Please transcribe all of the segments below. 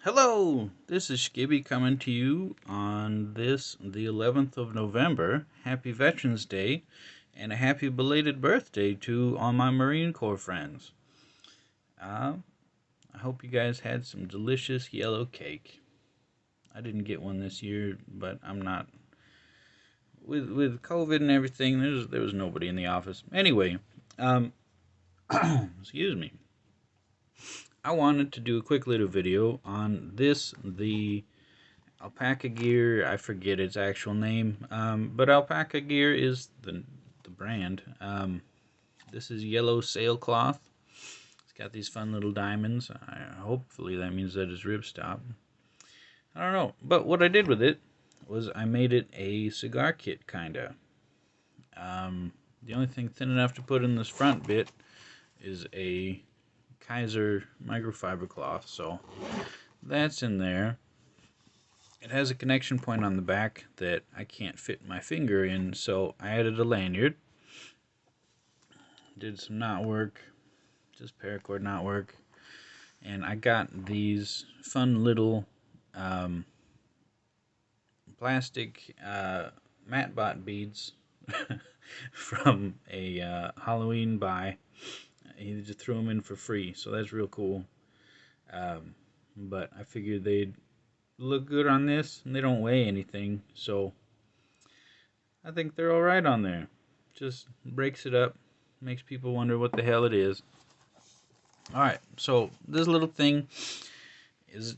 Hello, this is Skibby coming to you on this, the 11th of November. Happy Veterans Day, and a happy belated birthday to all my Marine Corps friends. I hope you guys had some delicious yellow cake. I didn't get one this year, but I'm not. With COVID and everything, there was nobody in the office. Anyway, excuse me. I wanted to do a quick little video on the Alpaka Gear. I forget its actual name, but Alpaka Gear is the brand. This is yellow sailcloth. It's got these fun little diamonds. Hopefully that means that it's ripstop. I don't know, but what I did with it was I made it a cigar kit, kinda. The only thing thin enough to put in this front bit is a Kaiser microfiber cloth, so that's in there. It has a connection point on the back that I can't fit my finger in, so I added a lanyard. Did some knot work, just paracord knot work, and I got these fun little plastic matte bot beads from a Halloween buy. He just threw them in for free, so that's real cool. But I figured they'd look good on this, and they don't weigh anything, so I think they're alright on there. Just breaks it up, makes people wonder what the hell it is. Alright, so this little thing is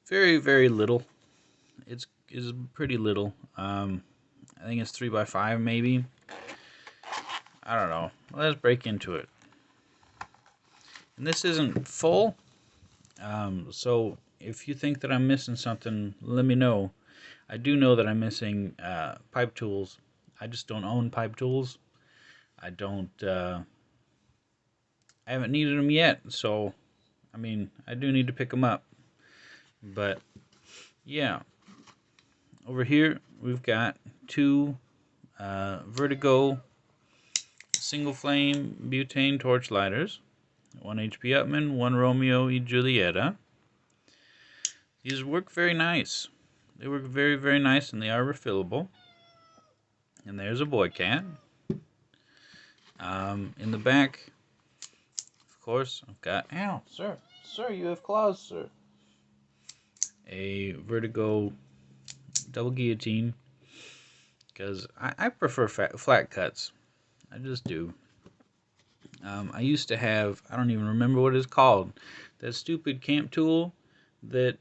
very, very little. It's pretty little. I think it's 3x5 maybe. I don't know. Let's break into it. And this isn't full, so if you think that I'm missing something, let me know. I do know that I'm missing pipe tools. I just don't own pipe tools. I haven't needed them yet, so, I mean, I do need to pick them up. But, yeah. Over here, we've got two Vertigo single flame butane torch lighters. One HP Upman, one Romeo y Julieta. These work very nice. They work very, very nice, and they are refillable. And there's a boy cat. In the back, of course, I've got... Ow, sir. Sir, you have claws, sir. A Vertigo double guillotine. Because I prefer flat cuts. I just do. I used to have... I don't even remember what it's called. That stupid camp tool that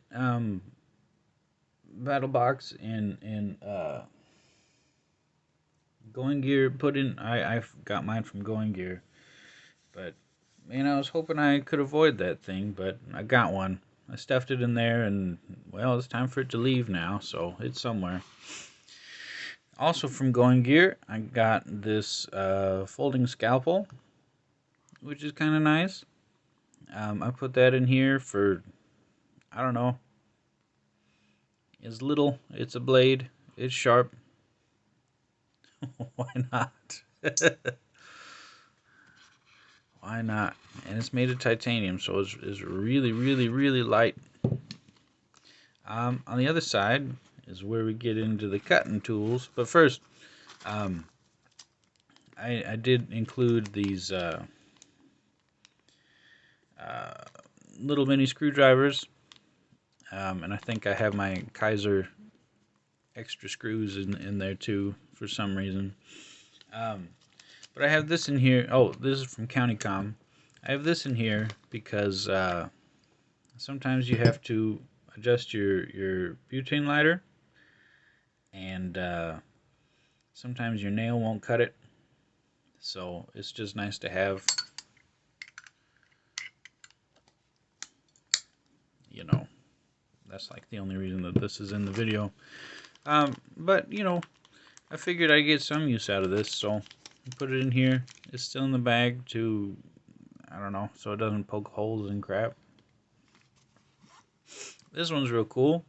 Battlebox and Going Gear put in. I got mine from Going Gear, but man, I was hoping I could avoid that thing, but I got one. I stuffed it in there, and well, it's time for it to leave now, so it's somewhere. Also from Going Gear, I got this folding scalpel, which is kind of nice. I put that in here for, I don't know, it's little, it's a blade, it's sharp. Why not? Why not? And it's made of titanium, so it's really, really, really light. On the other side is where we get into the cutting tools. But first, I did include these little mini screwdrivers. And I think I have my Kaiser extra screws in there too for some reason. But I have this in here. Oh, this is from CountyCom. I have this in here because sometimes you have to adjust your butane lighter, and sometimes your nail won't cut it. So it's just nice to have, you know. That's like the only reason that this is in the video. But, you know, I figured I'd get some use out of this, so I put it in here. It's still in the bag to, I don't know, so it doesn't poke holes and crap. This one's real cool.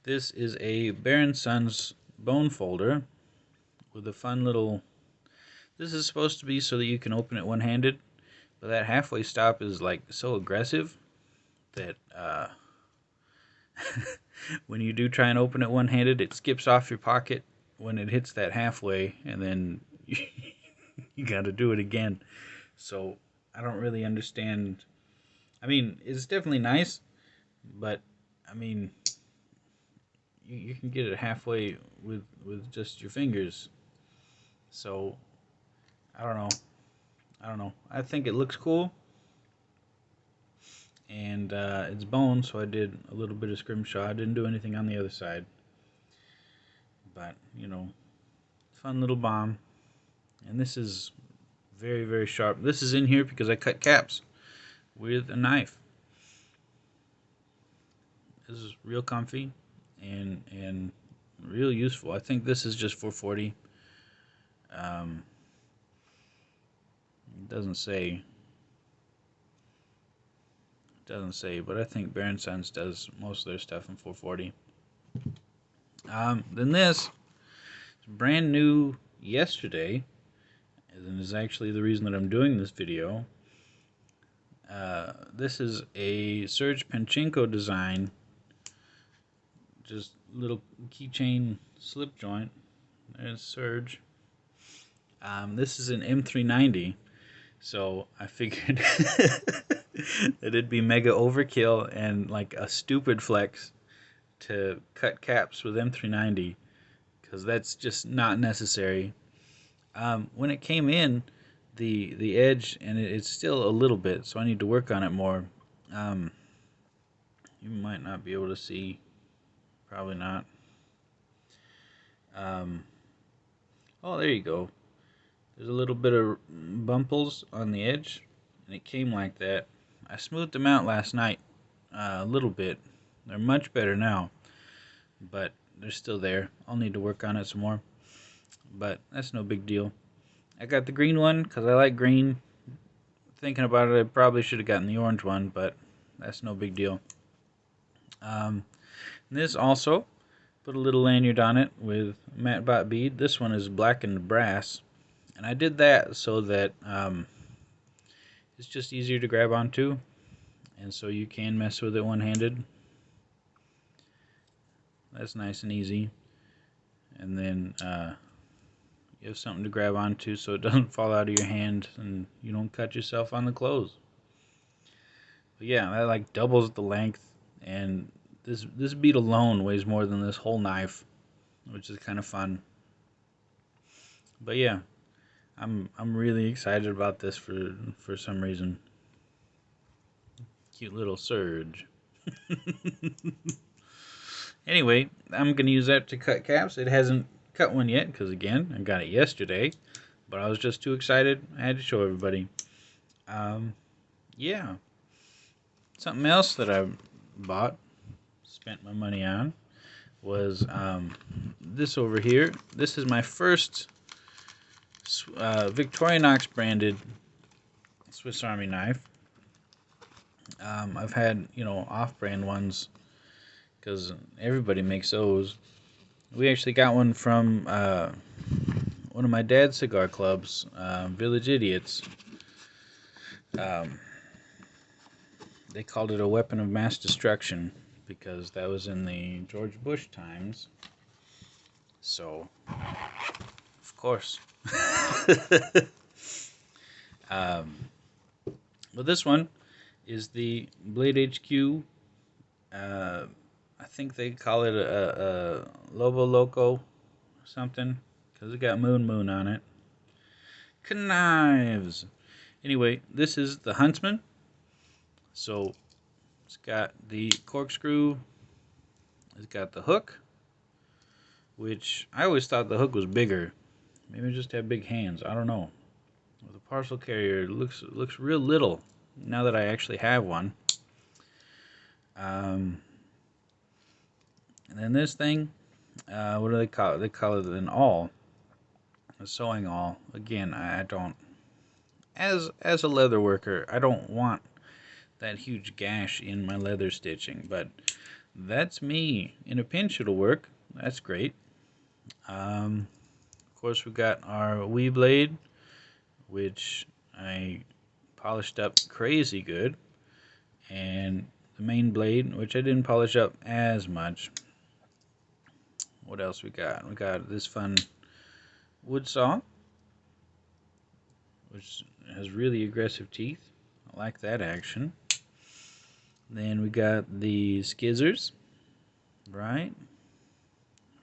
This is a Baron Sons bone folder with a fun little... This is supposed to be so that you can open it one-handed, but that halfway stop is like so aggressive that when you do try and open it one-handed, it skips off your pocket when it hits that halfway, and then you got to do it again. So I don't really understand. I mean, it's definitely nice, but I mean, you can get it halfway with just your fingers. So I don't know. I don't know. I think it looks cool, and it's bone, so I did a little bit of scrimshaw. I didn't do anything on the other side, but you know, fun little bomb. And this is very, very sharp. This is in here because I cut caps with a knife. This is real comfy and real useful. I think this is just 440. It doesn't say. It doesn't say, but I think Baron Sons does most of their stuff in 440. Then this is brand new yesterday, and is actually the reason that I'm doing this video. This is a Serge Panchenko design, just little keychain slip joint. There's Serge. This is an M390, so I figured that it'd be mega overkill and like a stupid flex to cut caps with M390, because that's just not necessary. When it came in, the edge, and it's still a little bit, so I need to work on it more. You might not be able to see, probably not. Oh, there you go. There's a little bit of bumples on the edge, and it came like that. I smoothed them out last night a little bit. They're much better now, but they're still there. I'll need to work on it some more, but that's no big deal. I got the green one because I like green. Thinking about it, I probably should have gotten the orange one, but that's no big deal. This also, put a little lanyard on it with matte bot bead. This one is blackened brass, and I did that so that it's just easier to grab onto, and so you can mess with it one-handed. That's nice and easy. And then you have something to grab onto so it doesn't fall out of your hand and you don't cut yourself on the clothes. But yeah, that like doubles the length, and this bead alone weighs more than this whole knife, which is kind of fun. But yeah, I'm really excited about this for some reason. Cute little Serge. Anyway, I'm going to use that to cut caps. It hasn't cut one yet because, again, I got it yesterday. But I was just too excited. I had to show everybody. Yeah. Something else that I bought, spent my money on, was this over here. This is my first Victorinox branded Swiss Army knife. I've had, off-brand ones, because everybody makes those. We actually got one from one of my dad's cigar clubs, Village Idiots. They called it a weapon of mass destruction because that was in the George Bush times. So, of course. But this one is the Blade HQ. I think they call it a Lobo Loco or something, because it got Moon on it. Knives! Anyway, this is the Huntsman. So, it's got the corkscrew. It's got the hook, which I always thought the hook was bigger. Maybe I just have big hands. I don't know. With a parcel carrier, it looks real little now that I actually have one. And then this thing, what do they call it? They call it an awl, a sewing awl. Again, I don't, as a leather worker, I don't want that huge gash in my leather stitching, but that's me. In a pinch, it'll work. That's great. Of course, we've got our wee blade, which I polished up crazy good, and the main blade, which I didn't polish up as much. What else we got? We got this fun wood saw, which has really aggressive teeth. I like that action. Then we got the skizzers, right?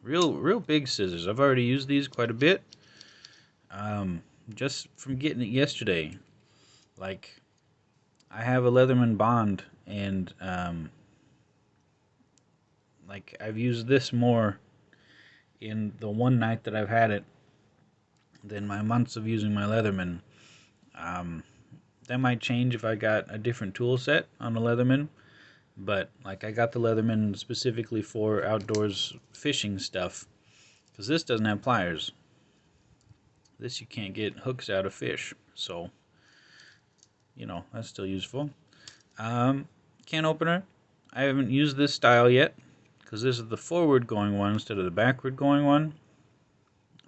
Real big scissors. I've already used these quite a bit. Just from getting it yesterday. Like, I have a Leatherman Bond, and like, I've used this more in the one night that I've had it than my months of using my Leatherman. That might change if I got a different tool set on the Leatherman, but like, I got the Leatherman specifically for outdoors fishing stuff, because this doesn't have pliers. This you can't get hooks out of fish, so you know, that's still useful. Can opener. I haven't used this style yet, because this is the forward going one instead of the backward going one.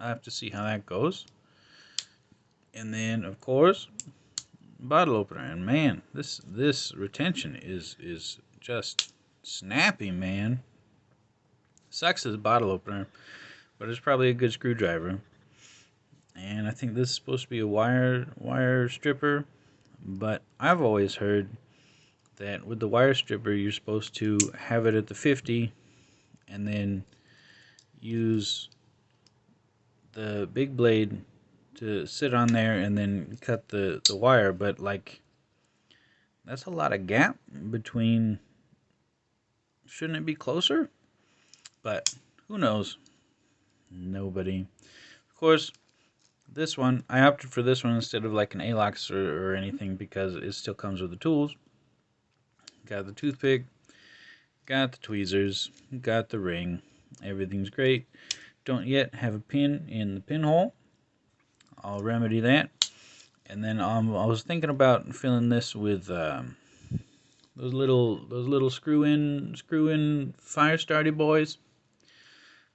I have to see how that goes. And then, of course, bottle opener. And man, this retention is just snappy, man. Sucks as a bottle opener, but it's probably a good screwdriver. And I think this is supposed to be a wire stripper, but I've always heard that with the wire stripper you're supposed to have it at the 50 and then use the big blade to sit on there and then cut the wire, but like, that's a lot of gap between. Shouldn't it be closer? But who knows? Nobody. Of course, this one, I opted for this one instead of like an Alox or anything, because it still comes with the tools. Got the toothpick, got the tweezers, got the ring. Everything's great. Don't yet have a pin in the pinhole. I'll remedy that. And then I was thinking about filling this with those little screw-in fire starty boys.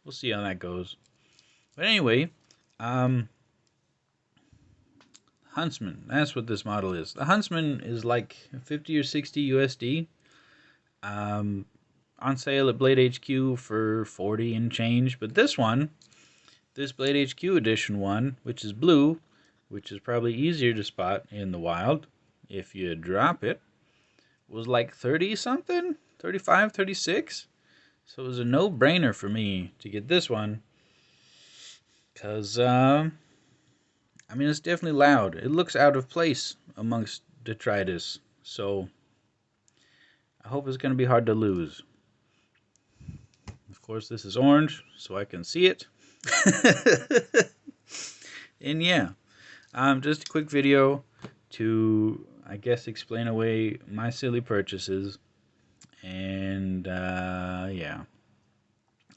We'll see how that goes. But anyway, Huntsman. That's what this model is. The Huntsman is like 50 or 60 USD. On sale at Blade HQ for 40 and change. But this one, this Blade HQ edition one, which is blue, which is probably easier to spot in the wild if you drop it, was like 30 something, 35, 36. So it was a no-brainer for me to get this one, because I mean, it's definitely loud. It looks out of place amongst detritus, so I hope it's going to be hard to lose. Of course, this is orange, so I can see it. And yeah, just a quick video to, I guess, explain away my silly purchases. And yeah.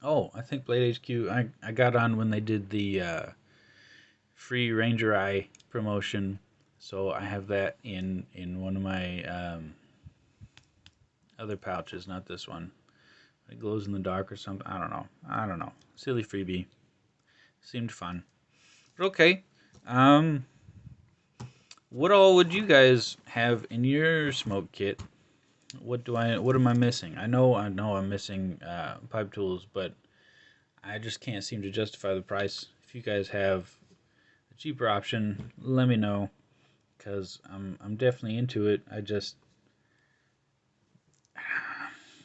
Oh, I think Blade HQ, I got on when they did the free Ranger Eye promotion, so I have that in one of my other pouches, not this one. It glows in the dark or something. I don't know. Silly freebie. Seemed fun. But okay. What all would you guys have in your smoke kit? What am I missing? I know I'm missing pipe tools, but I just can't seem to justify the price. If you guys have a cheaper option, let me know, because I'm definitely into it. I just,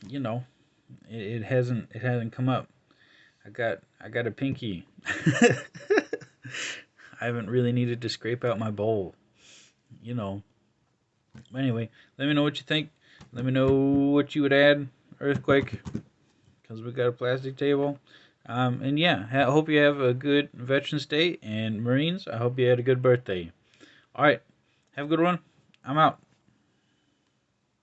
you know, it hasn't come up. I got a pinky. I haven't really needed to scrape out my bowl, you know. Anyway, let me know what you think. Let me know what you would add. Earthquake, because we got a plastic table. And yeah, I hope you have a good Veterans Day, and Marines, I hope you had a good birthday. Alright, have a good one. I'm out.